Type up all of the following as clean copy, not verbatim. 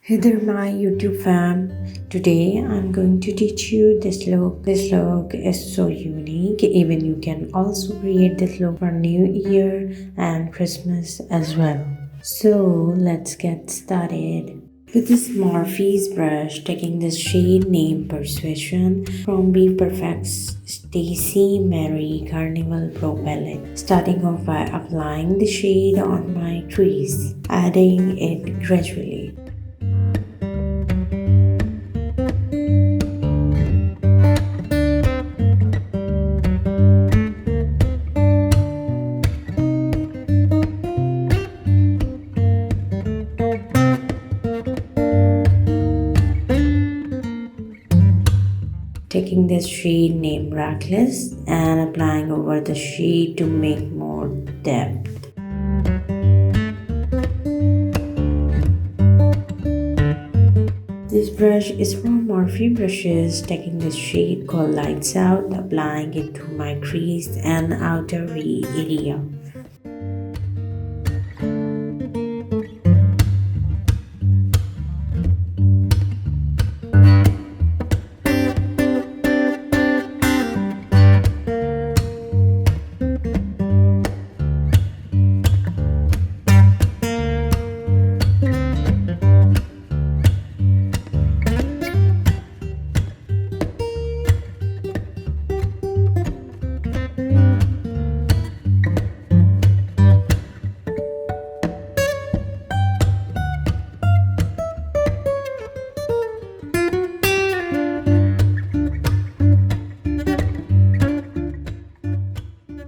Hey there my YouTube fam. Today I'm going to teach you this look. This look is so unique. Even you can also create this look for New Year and Christmas as well. So let's get started. With this Morphe's brush, taking this shade named Persuasion from BPERFECT's Stacey Mary Carnival Pro Palette. Starting off by applying the shade on my crease, adding it gradually. Taking this shade named Reckless and applying over the shade to make more depth. This brush is from Morphe brushes, taking this shade called Lights Out, applying it to my crease and outer V area.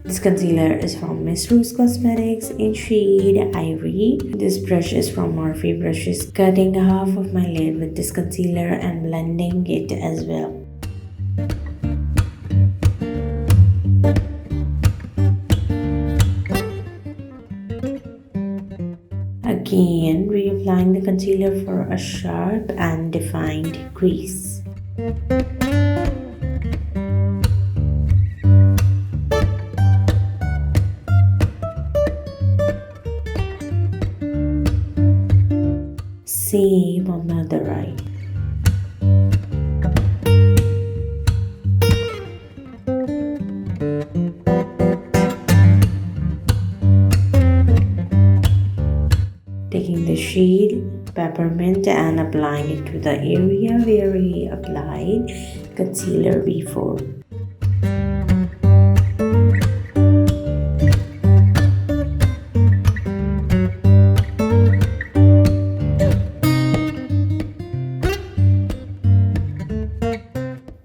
This concealer is from RIMMEL Cosmetics in shade Ivory. This brush is from Morphe brushes, cutting half of my lid with this concealer and blending it as well. Again, reapplying the concealer for a sharp and defined crease. Same on the other eye. Taking the shade Peppermint and applying it to the area where we applied concealer before.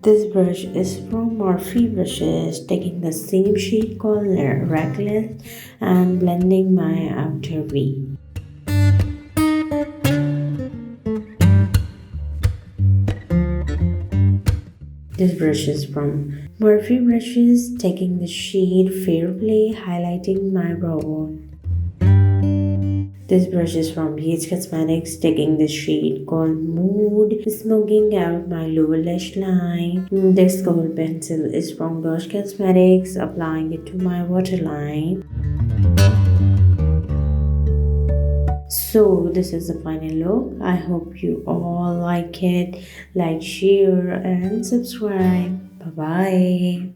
This brush is from Morphe brushes, taking the same shade called Reckless and blending my outer V. This brush is from Morphe brushes, taking the shade Fair Play, highlighting my brow bone. This brush is from BH Cosmetics, taking the shade called Mood, smoking out my lower lash line. This gold pencil is from BH Cosmetics, applying it to my waterline. So this is the final look. I hope you all like it. Like, share and subscribe. Bye bye.